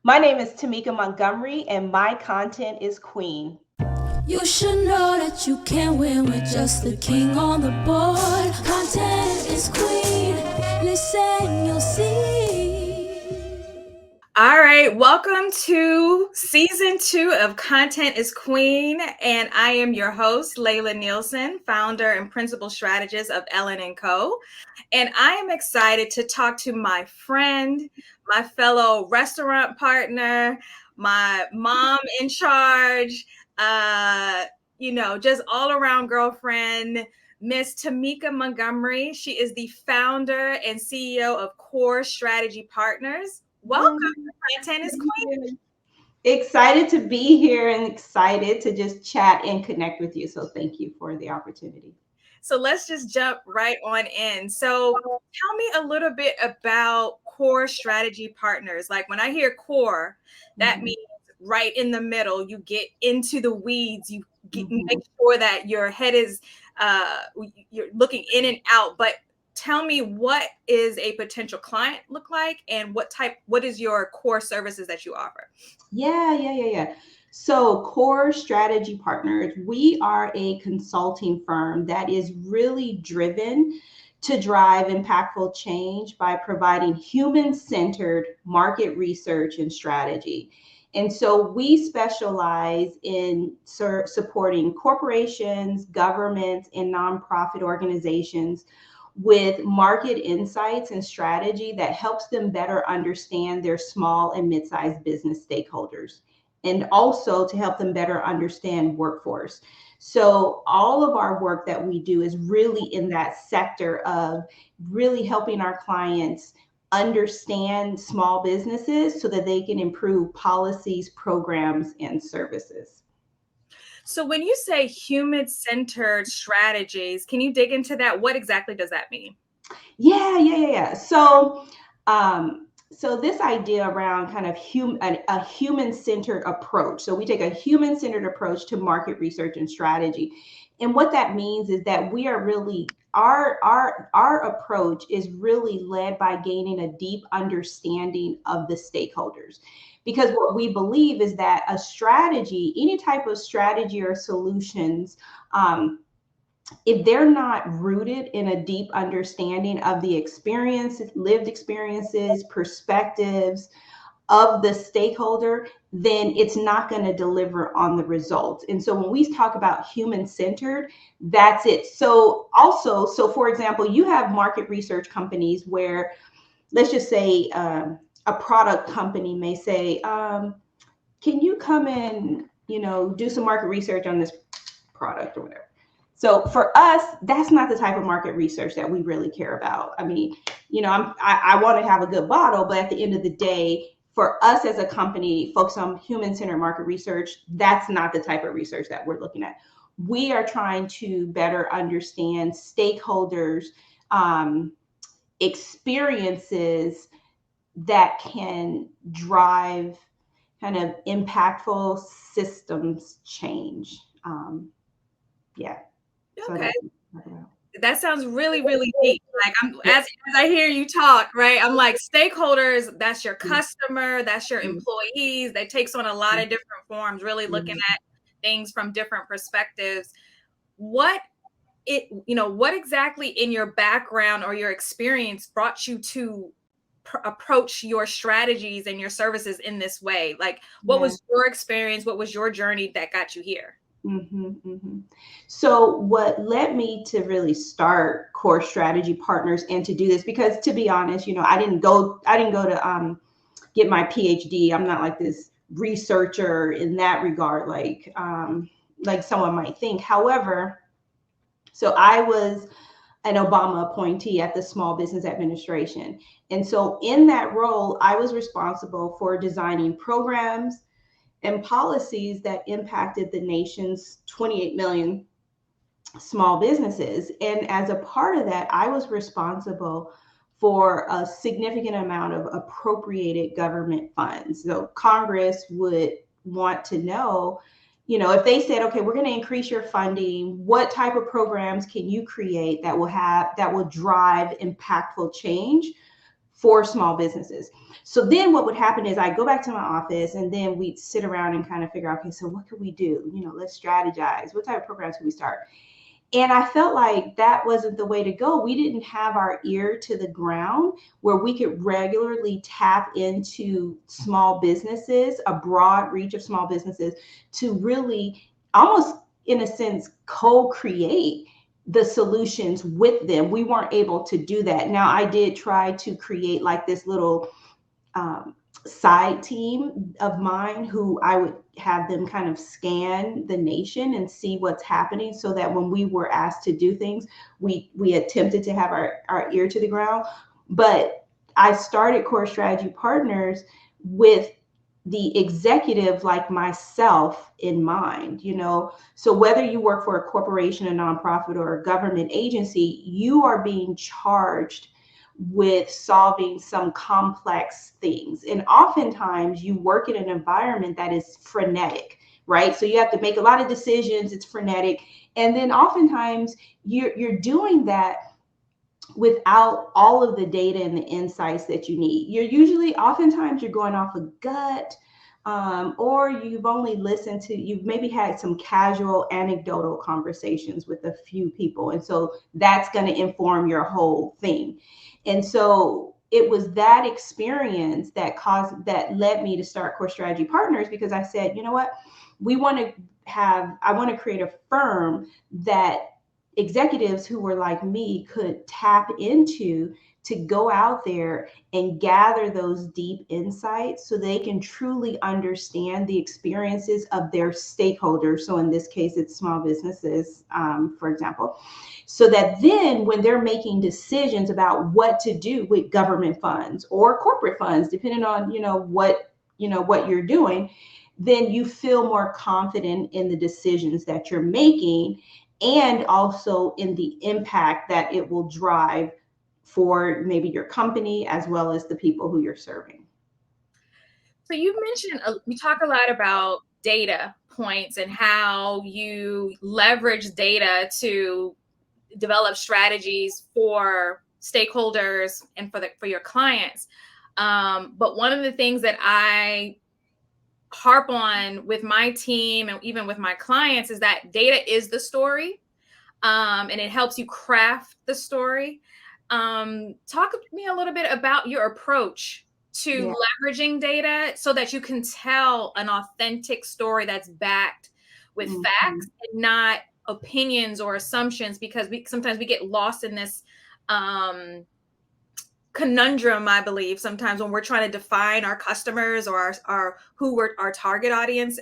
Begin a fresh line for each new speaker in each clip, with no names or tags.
My name is Tameka Montgomery, and my content is Queen.
You should know that you can't win with just the king on the board. Content is queen. Listen, you'll see.
All right, welcome to season 2 of Content is Queen, and I am your host, Layla Nielsen, founder and principal strategist of Ellen & Co. And I am excited to talk to my friend, my fellow restaurant partner, my mom in charge, just all around girlfriend, Miss Tameka Montgomery. She is the founder and CEO of Core Strategy Partners. Welcome to Content is Queen.
Excited to be here and excited to just chat and connect with you. So thank you for the opportunity.
So let's just jump right on in. So tell me a little bit about Core Strategy Partners. Like when I hear core, that means right in the middle, you get into the weeds, you make sure that your head is, you're looking in and out. But tell me, what is a potential client look like, and what is your core services that you offer?
Yeah. So, Core Strategy Partners, we are a consulting firm that is really driven to drive impactful change by providing human-centered market research and strategy. And so we specialize in supporting corporations, governments, and nonprofit organizations with market insights and strategy that helps them better understand their small and mid-sized business stakeholders, and also to help them better understand workforce. So all of our work that we do is really in that sector of really helping our clients understand small businesses so that they can improve policies, programs, and services.
So when you say human-centered strategies, can you dig into that? What exactly does that mean?
Yeah. So this idea around kind of a human-centered approach. So we take a human-centered approach to market research and strategy. And what that means is that we are really our approach is really led by gaining a deep understanding of the stakeholders. Because what we believe is that a strategy, any type of strategy or solutions, if they're not rooted in a deep understanding of the experiences, lived experiences, perspectives of the stakeholder, then it's not going to deliver on the results. And so when we talk about human centered, that's it. So also, so for example, you have market research companies where, let's just say, a product company may say, can you come and, do some market research on this product or whatever. So for us, that's not the type of market research that we really care about. I mean, I want to have a good bottle, but at the end of the day, for us as a company, focus on human-centered market research, that's not the type of research that we're looking at. We are trying to better understand stakeholders' experiences that can drive kind of impactful systems change. Yeah.
Okay. That sounds really, really deep. Like as I hear you talk, right? I'm like, stakeholders, that's your customer, that's your employees. That takes on a lot of different forms, really looking at things from different perspectives. What exactly in your background or your experience brought you to approach your strategies and your services in this way? Like, what was your experience? What was your journey that got you here?
So what led me to really start Core Strategy Partners and to do this, because to be honest, I didn't go to get my PhD. I'm not like this researcher in that regard, like someone might think. However, so I was an Obama appointee at the Small Business Administration. And so in that role, I was responsible for designing programs and policies that impacted the nation's 28 million small businesses. And as a part of that, I was responsible for a significant amount of appropriated government funds. So Congress would want to know, if they said, okay, we're going to increase your funding, what type of programs can you create that will drive impactful change for small businesses. So then what would happen is I go back to my office and then we'd sit around and kind of figure out, okay, so what could we do? Let's strategize. What type of programs could we start? And I felt like that wasn't the way to go. We didn't have our ear to the ground where we could regularly tap into small businesses, a broad reach of small businesses, to really almost, in a sense, co-create the solutions with them. We weren't able to do that. Now, I did try to create like this little side team of mine who I would have them kind of scan the nation and see what's happening, so that when we were asked to do things, we attempted to have our ear to the ground. But I started Core Strategy Partners with the executive like myself in mind, so whether you work for a corporation, a nonprofit, or a government agency, you are being charged with solving some complex things. And oftentimes you work in an environment that is frenetic, right? So you have to make a lot of decisions, it's frenetic. And then oftentimes you're doing that without all of the data and the insights that you need. Oftentimes you're going off a gut, or you've maybe had some casual anecdotal conversations with a few people. And so that's going to inform your whole thing. And so it was that experience that led me to start Core Strategy Partners, because I said, you know what, I want to create a firm that executives who were like me could tap into, to go out there and gather those deep insights so they can truly understand the experiences of their stakeholders. So in this case, it's small businesses, for example, so that then when they're making decisions about what to do with government funds or corporate funds, depending on, what you're doing, then you feel more confident in the decisions that you're making, and also in the impact that it will drive for maybe your company as well as the people who you're serving.
So you mentioned, we talk a lot about data points and how you leverage data to develop strategies for stakeholders and for your clients. But one of the things that I harp on with my team and even with my clients is that data is the story, and it helps you craft the story. Talk to me a little bit about your approach to leveraging data so that you can tell an authentic story that's backed with facts and not opinions or assumptions, because sometimes we get lost in this conundrum, I believe, sometimes when we're trying to define our customers or our target audience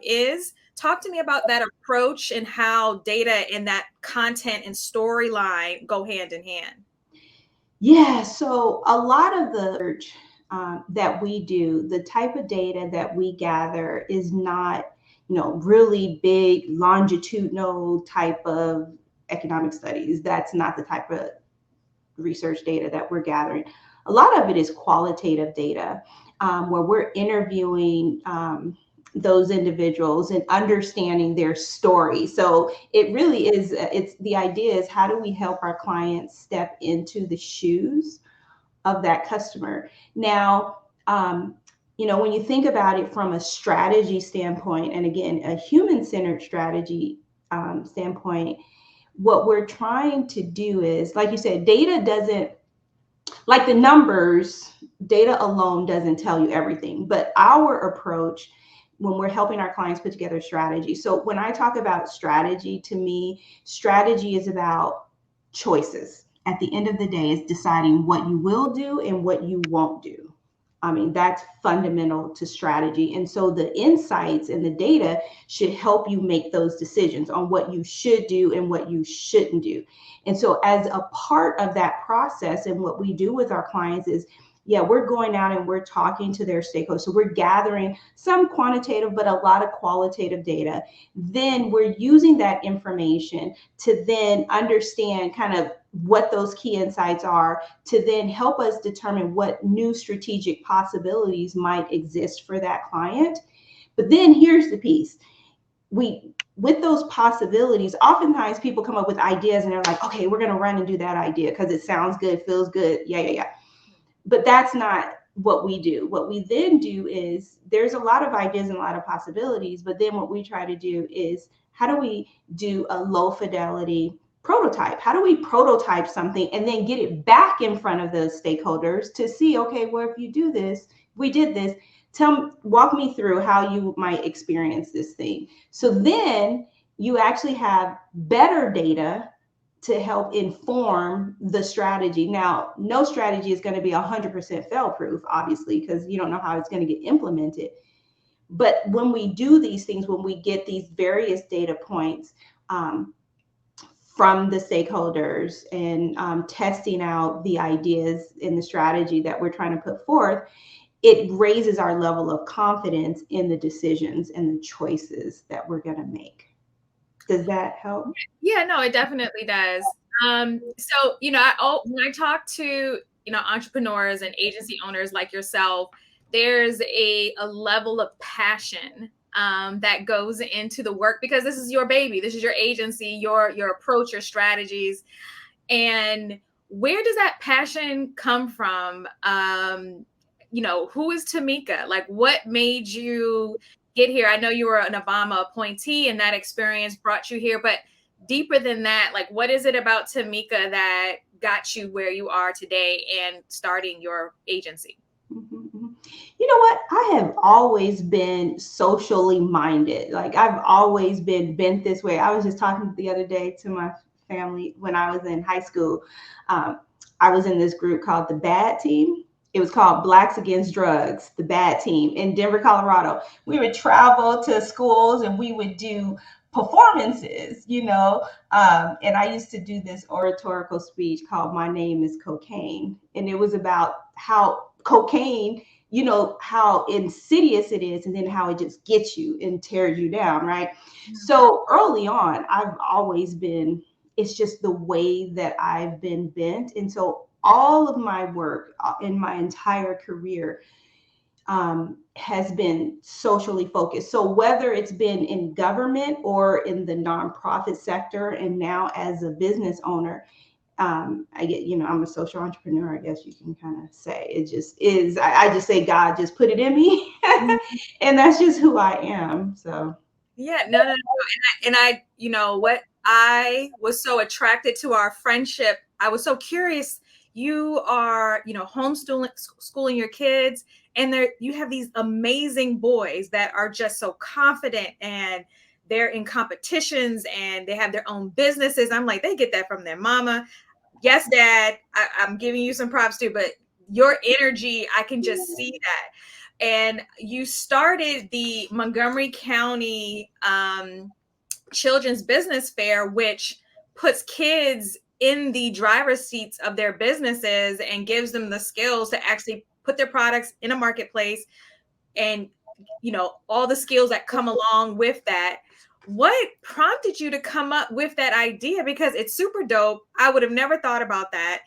is. Talk to me about that approach and how data and that content and storyline go hand in hand.
Yeah, so a lot of the research that we do, the type of data that we gather is not, really big longitudinal type of economic studies. That's not the type of research data that we're gathering. A lot of it is qualitative data, where we're interviewing those individuals and understanding their story. So it really is, the idea is, how do we help our clients step into the shoes of that customer? Now, when you think about it from a strategy standpoint, and again, a human-centered strategy standpoint, what we're trying to do is, like you said, data doesn't, like the numbers, data alone doesn't tell you everything. But our approach, when we're helping our clients put together a strategy. So when I talk about strategy, to me, strategy is about choices. At the end of the day, it's deciding what you will do and what you won't do. I mean, that's fundamental to strategy. And so the insights and the data should help you make those decisions on what you should do and what you shouldn't do. And so as a part of that process, and what we do with our clients is, we're going out and we're talking to their stakeholders. So we're gathering some quantitative, but a lot of qualitative data. Then we're using that information to then understand kind of what those key insights are, to then help us determine what new strategic possibilities might exist for that client. But then here's the piece. With those possibilities, oftentimes people come up with ideas and they're like, okay, we're going to run and do that idea because it sounds good, feels good. Yeah. But that's not what we do. What we then do is there's a lot of ideas and a lot of possibilities, but then what we try to do is how do we do a low fidelity prototype? How do we prototype something and then get it back in front of the stakeholders to see, okay, well, if you do this, we did this, walk me through how you might experience this thing. So then you actually have better data to help inform the strategy. Now, no strategy is going to be 100% fail proof, obviously, because you don't know how it's going to get implemented. But when we do these things, when we get these various data points from the stakeholders and testing out the ideas in the strategy that we're trying to put forth, it raises our level of confidence in the decisions and the choices that we're going to make. Does that help?
Yeah, no, it definitely does. So, when I talk to, entrepreneurs and agency owners like yourself, there's a level of passion that goes into the work, because this is your baby, this is your agency, your approach, your strategies. And where does that passion come from? Who is Tameka? Like, what made you get here? I know you were an Obama appointee and that experience brought you here, but deeper than that, like, what is it about Tameka that got you where you are today and starting your agency?
Mm-hmm. You know what? I have always been socially minded. Like, I've always been bent this way. I was just talking the other day to my family when I was in high school. I was in this group called the Bad Team. It was called Blacks Against Drugs, the Bad Team, in Denver, Colorado. We would travel to schools and we would do performances, and I used to do this oratorical speech called My Name is Cocaine. And it was about how cocaine, how insidious it is, and then how it just gets you and tears you down, right? Mm-hmm. So early on, I've always been, it's just the way that I've been bent. And so all of my work in my entire career has been socially focused. So whether it's been in government or in the nonprofit sector, and now as a business owner, I'm a social entrepreneur, I guess you can kind of say. It just is. I just say God just put it in me, and that's just who I am. So
yeah, no. And I, what I was so attracted to our friendship. I was so curious. You are, schooling your kids, and you have these amazing boys that are just so confident, and they're in competitions and they have their own businesses. I'm like, they get that from their mama. Yes, Dad, I'm giving you some props too, but your energy, I can just see that. And you started the Montgomery County Children's Business Fair, which puts kids in the driver's seats of their businesses and gives them the skills to actually put their products in a marketplace, and all the skills that come along with that. What prompted you to come up with that idea? Because it's super dope. I would have never thought about that.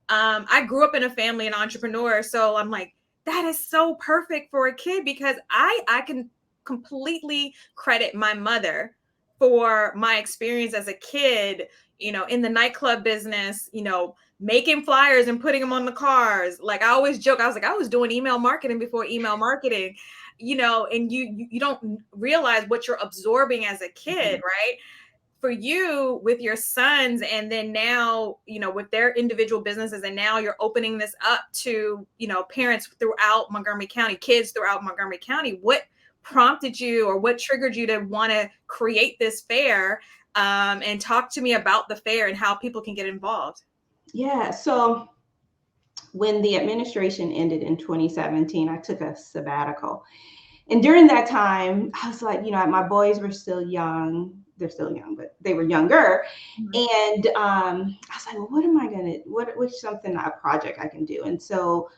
I grew up in a family of entrepreneurs, so I'm like, that is so perfect for a kid, because I can completely credit my mother for my experience as a kid, in the nightclub business, making flyers and putting them on the cars. Like, I always joke, I was like, I was doing email marketing before email marketing, and you don't realize what you're absorbing as a kid, right? For you, with your sons, and then now, with their individual businesses, and now you're opening this up to, parents throughout Montgomery County, kids throughout Montgomery County. What prompted you, or what triggered you to want to create this fair? And talk to me about the fair and how people can get involved.
Yeah. So when the administration ended in 2017, I took a sabbatical. And during that time, I was like, my boys were still young. They're still young, but they were younger. Mm-hmm. And I was like, well, what am I going to, what's a project I can do? And so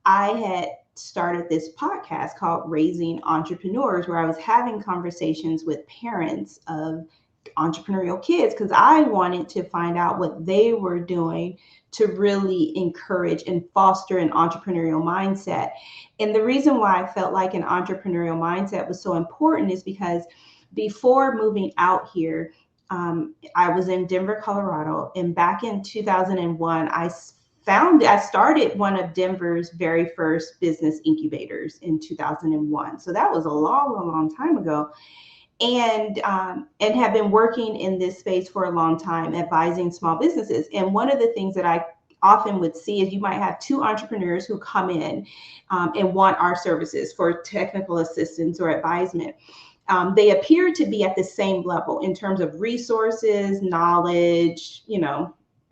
I had started this podcast called Raising Entrepreneurs, where I was having conversations with parents of entrepreneurial kids, because I wanted to find out what they were doing to really encourage and foster an entrepreneurial mindset. And the reason why I felt like an entrepreneurial mindset was so important is because before moving out here, I was in Denver, Colorado, and back in 2001, I I started one of Denver's very first business incubators in 2001. So that was a long time ago. And have been working in this space for a long time, advising small businesses. And one of the things that I often would see is you might have two entrepreneurs who come in and want our services for technical assistance or advisement. They appear to be at the same level in terms of resources, knowledge,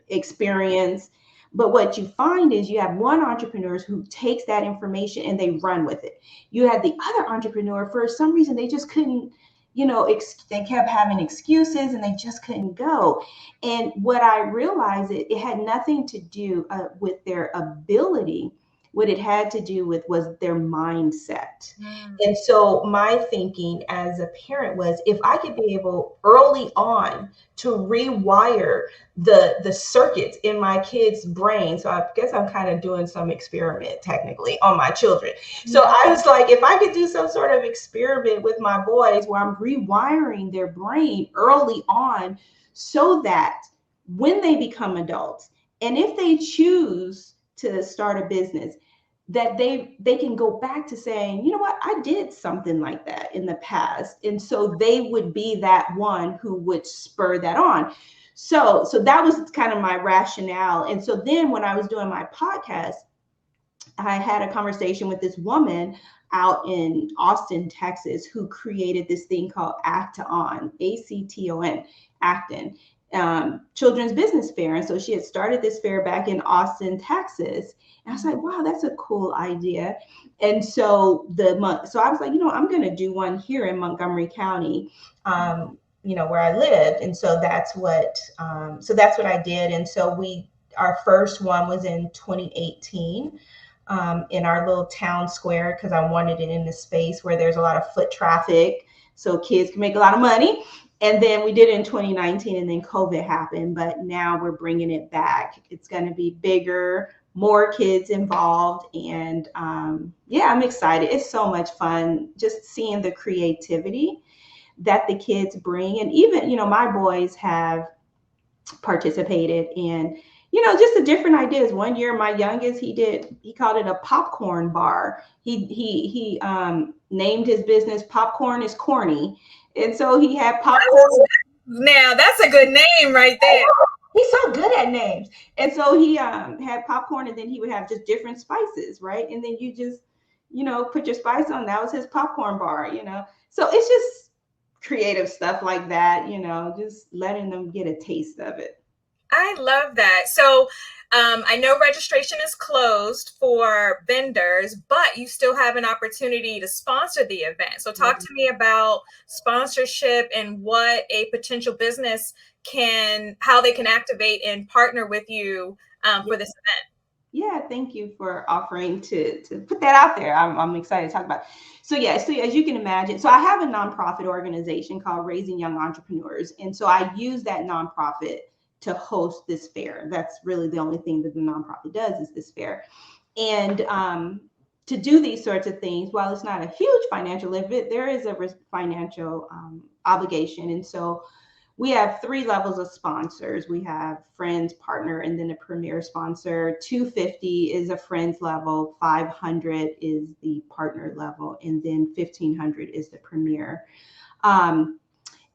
experience. But what you find is you have one entrepreneur who takes that information and they run with it. You have the other entrepreneur, for some reason, they just couldn't, they kept having excuses and they just couldn't go. And what I realized, it had nothing to do with their ability. What it had to do with was their mindset. And so my thinking as a parent was, if I could be able early on to rewire the circuits in my kids' brain. So I guess I'm kind of doing some experiment technically on my children. So I was like, if I could do some sort of experiment with my boys where I'm rewiring their brain early on, so that when they become adults, and if they choose to start a business, that they can go back to saying, you know what, I did something like that in the past. And so they would be that one who would spur that on. So that was kind of my rationale. And so then when I was doing my podcast, I had a conversation with this woman out in Austin, Texas, who created this thing called Act-On, ACTON, Acton, children's business fair. And so she had started this fair back in Austin, Texas. And I was like, wow, that's a cool idea. And so I was like, I'm going to do one here in Montgomery County, where I live. And so that's what I did. And so our first one was in 2018. In our little town square, because I wanted it in the space where there's a lot of foot traffic so kids can make a lot of money. And then we did it in 2019, and then COVID happened, but now we're bringing it back. It's going to be bigger, more kids involved. And I'm excited. It's so much fun just seeing the creativity that the kids bring. And even, my boys have participated in just the different ideas. One year, my youngest, he called it a popcorn bar. He named his business Popcorn is Corny. And so he had popcorn.
Now that's a good name right there.
He's so good at names. And so he had popcorn, and then he would have just different spices, right? And then you just, put your spice on. That was his popcorn bar, So it's just creative stuff like that, just letting them get a taste of it.
I love that. So I know registration is closed for vendors, but you still have an opportunity to sponsor the event. So talk to me about sponsorship and what a potential business how they can activate and partner with you for this event.
Yeah, thank you for offering to put that out there. I'm excited to talk about it. So as you can imagine, so I have a nonprofit organization called Raising Young Entrepreneurs. And so I use that nonprofit to host this fair. That's really the only thing that the nonprofit does, is this fair. And to do these sorts of things, while it's not a huge financial lift, there is a financial obligation. And so we have 3 levels of sponsors. We have friends, partner, and then a premier sponsor. $250 is a friends level, $500 is the partner level, and then $1,500 is the premier.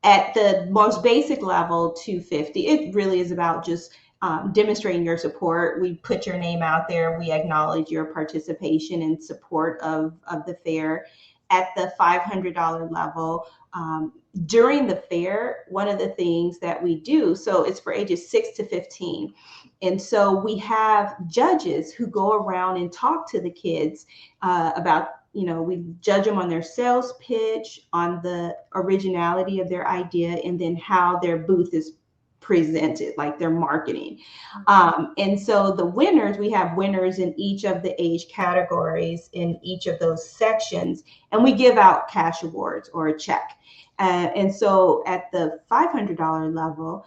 At the most basic level, $250, it really is about just demonstrating your support. We put your name out there. We acknowledge your participation and support of the fair. At the $500 level, during the fair, one of the things that we do, so it's for ages 6 to 15. And so we have judges who go around and talk to the kids about, we judge them on their sales pitch, on the originality of their idea, and then how their booth is presented, like their marketing. And so the winners, we have winners in each of the age categories in each of those sections, and we give out cash awards or a check. And so at the $500 level,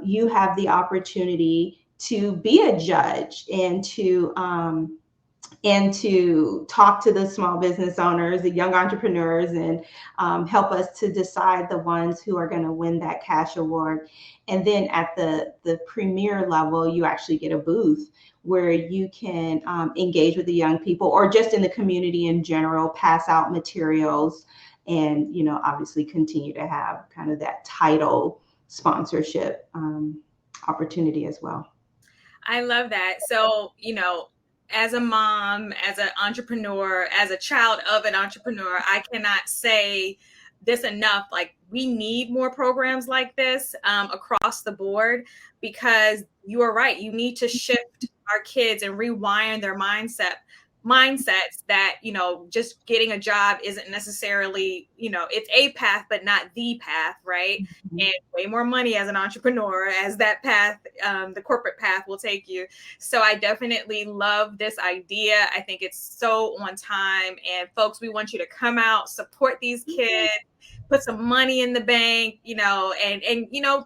you have the opportunity to be a judge and to talk to the small business owners, the young entrepreneurs, and help us to decide the ones who are going to win that cash award. And then at the premier level, you actually get a booth where you can engage with the young people or just in the community in general, pass out materials, and, obviously continue to have kind of that title sponsorship opportunity as well.
I love that. So, as a mom, as an entrepreneur, as a child of an entrepreneur, I cannot say this enough. Like, we need more programs like this across the board, because you are right. You need to shift our kids and rewind their mindsets that, just getting a job isn't necessarily, it's a path, but not the path, right?
Mm-hmm.
And way more money as an entrepreneur, as that path, the corporate path will take you. So I definitely love this idea. I think it's so on time. And folks, we want you to come out, support these kids, put some money in the bank, and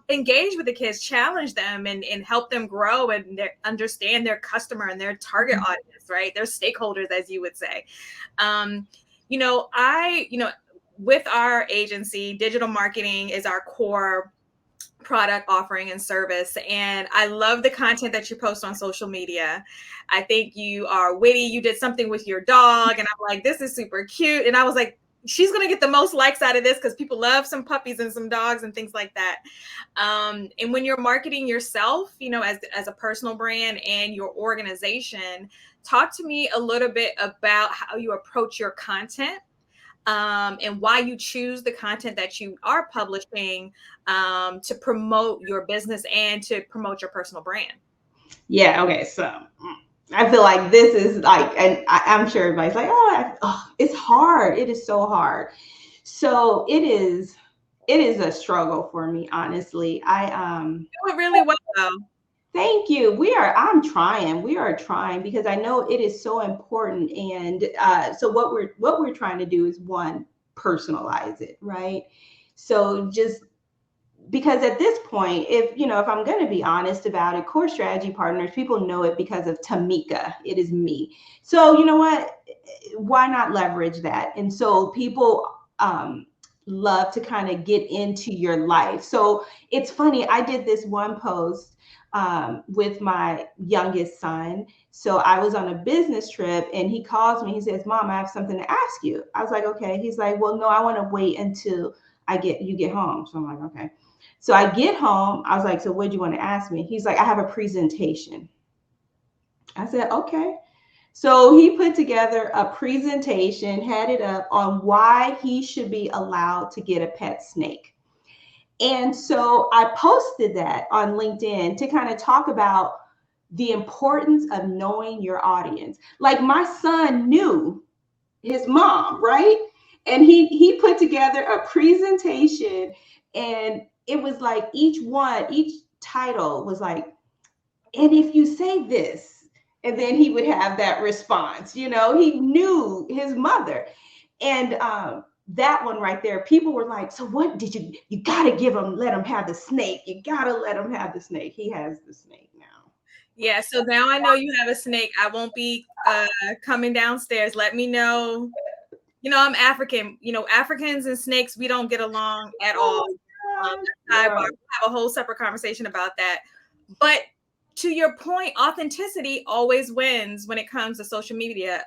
engage with the kids, challenge them, and help them grow and understand their customer and their target audience, right? Their stakeholders, as you would say. With our agency, digital marketing is our core product offering and service. And I love the content that you post on social media. I think you are witty. You did something with your dog, and I'm like, this is super cute. And I was like, she's going to get the most likes out of this because people love some puppies and some dogs and things like that. And when you're marketing yourself, as a personal brand and your organization, talk to me a little bit about how you approach your content. And why you choose the content that you are publishing to promote your business and to promote your personal brand.
Yeah. Okay. So I feel like this is like, and I'm sure everybody's like, it's hard. It is so hard. So it is a struggle for me, honestly.
Do it really well, though.
Thank you. We are trying because I know it is so important. And so what we're trying to do is, one, personalize it, right? So just because at this point, if I'm going to be honest about it, Core Strategy Partners, people know it because of Tameka. It is me. So you know what? Why not leverage that? And so people love to kind of get into your life. So it's funny. I did this one post with my youngest son. So I was on a business trip and he calls me. He says, "Mom, I have something to ask you." I was like, "Okay." He's like, "Well, no, I want to wait until you get home." So I'm like, "Okay." So I get home. I was like, "So what do you want to ask me?" He's like, "I have a presentation." I said, "Okay." So he put together a presentation, had it up on why he should be allowed to get a pet snake. And so I posted that on LinkedIn to kind of talk about the importance of knowing your audience. Like, my son knew his mom, right? And he put together a presentation, and it was like each title was like, "And if you say this," and then he would have that response. He knew his mother. And that one right there, people were like, "So what did you got to let him have the snake. You got to let him have the snake." He has the snake now.
Yeah. So now I know you have a snake. I won't be coming downstairs. Let me know. I'm African. Africans and snakes, we don't get along at all. We'll have a whole separate conversation about that. But to your point, authenticity always wins when it comes to social media.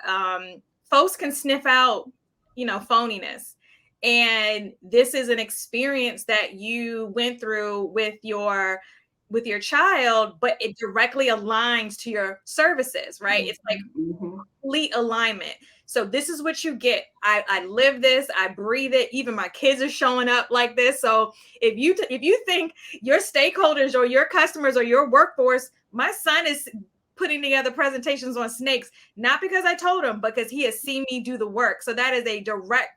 Folks can sniff out, phoniness. And this is an experience that you went through with your child, but it directly aligns to your services, right? It's like complete alignment. So this is what you get. I live this, I breathe it. Even my kids are showing up like this. So if you think your stakeholders or your customers or your workforce, my son is putting together presentations on snakes, not because I told him, because he has seen me do the work. So that is a direct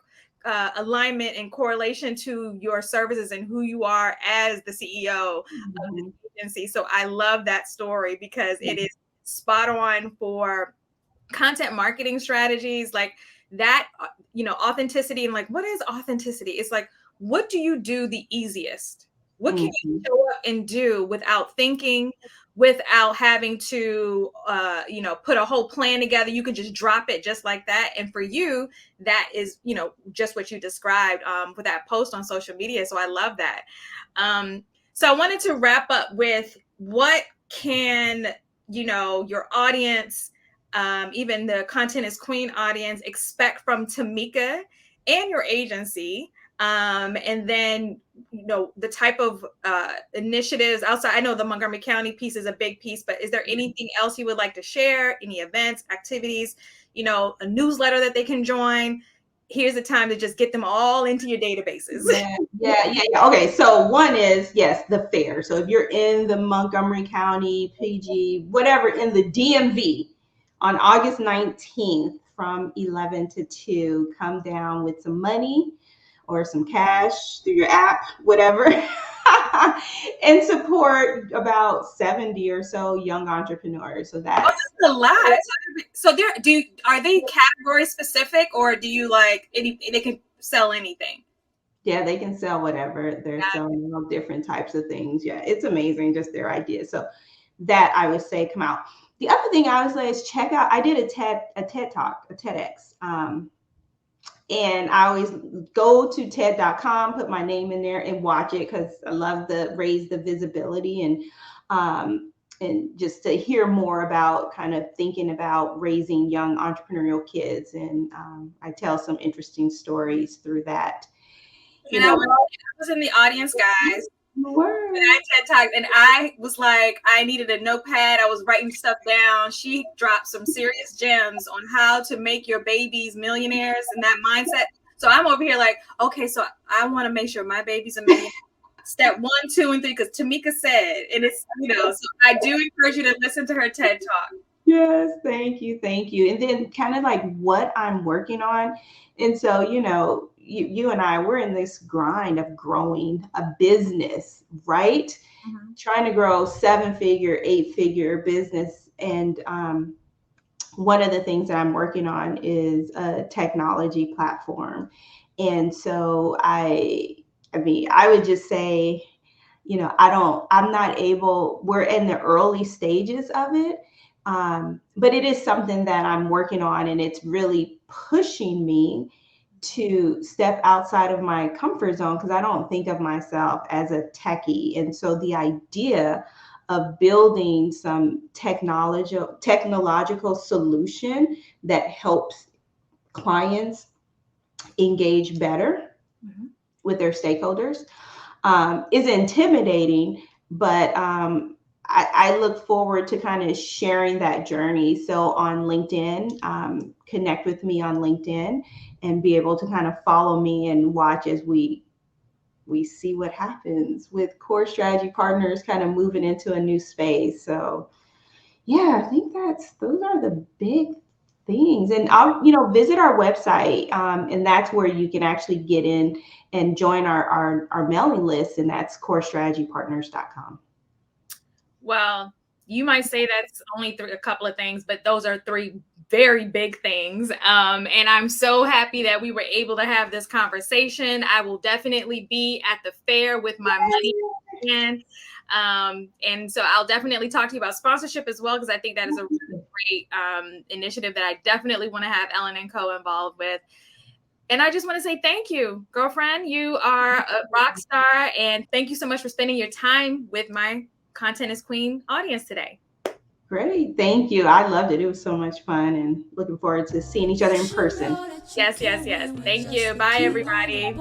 alignment and correlation to your services and who you are as the CEO of the agency. So I love that story because it is spot on for content marketing strategies like that, authenticity. And like, what is authenticity? It's like, what do you do the easiest? What can you show up and do without thinking, without having to, put a whole plan together? You can just drop it just like that. And for you, that is, just what you described with that post on social media. So I love that. So I wanted to wrap up with, what can your audience, even the Content is Queen audience, expect from Tameka and your agency? And then, the type of initiatives outside. I know the Montgomery County piece is a big piece, but is there anything else you would like to share? Any events, activities, a newsletter that they can join? Here's the time to just get them all into your databases.
Yeah. Okay, so one is, yes, the fair. So if you're in the Montgomery County, PG, whatever, in the DMV on August 19th from 11 to 2, come down with some money or some cash through your app, whatever, and support about 70 or so young entrepreneurs. So that's
a lot. So are they category specific, or do you they can sell anything?
Yeah, they can sell whatever. They're selling all different types of things. Yeah, it's amazing, just their ideas. So that, I would say, come out. The other thing I would say is check out, I did a TED Talk, a TEDx. And I always go to TED.com, put my name in there and watch it, because I love raise the visibility and just to hear more about kind of thinking about raising young entrepreneurial kids. And I tell some interesting stories through that.
I was in the audience, guys. I TED Talk, and I was like, I needed a notepad. I was writing stuff down. She dropped some serious gems on how to make your babies millionaires and that mindset. So I'm over here like, okay, so I want to make sure my baby's a millionaire. Step 1, 2, and 3, because Tameka said, and it's, so I do encourage you to listen to her TED Talk.
Yes, thank you. And then kind of like what I'm working on. And so, you and I, we're in this grind of growing a business, right? Mm-hmm. Trying to grow 7-figure, 8-figure business. And one of the things that I'm working on is a technology platform. And so I would just say, I'm not able, we're in the early stages of it. But it is something that I'm working on, and it's really pushing me to step outside of my comfort zone, because I don't think of myself as a techie. And so the idea of building some technological solution that helps clients engage better with their stakeholders is intimidating, but I look forward to kind of sharing that journey. So on LinkedIn, connect with me on LinkedIn and be able to kind of follow me and watch as we see what happens with Core Strategy Partners kind of moving into a new space. So yeah, I think those are the big things. And I'll, visit our website, and that's where you can actually get in and join our mailing list, and that's corestrategypartners.com.
Well, you might say that's only a couple of things, but those are 3 very big things. And I'm so happy that we were able to have this conversation. I will definitely be at the fair with my money in hand. And so I'll definitely talk to you about sponsorship as well, because I think that is a really great initiative that I definitely want to have Ellen & Co. involved with. And I just want to say thank you, girlfriend. You are a rock star. And thank you so much for spending your time with my Content is Queen audience today.
Great. Thank you. I loved it. It was so much fun, and looking forward to seeing each other in person.
Yes. Thank you. Bye, everybody.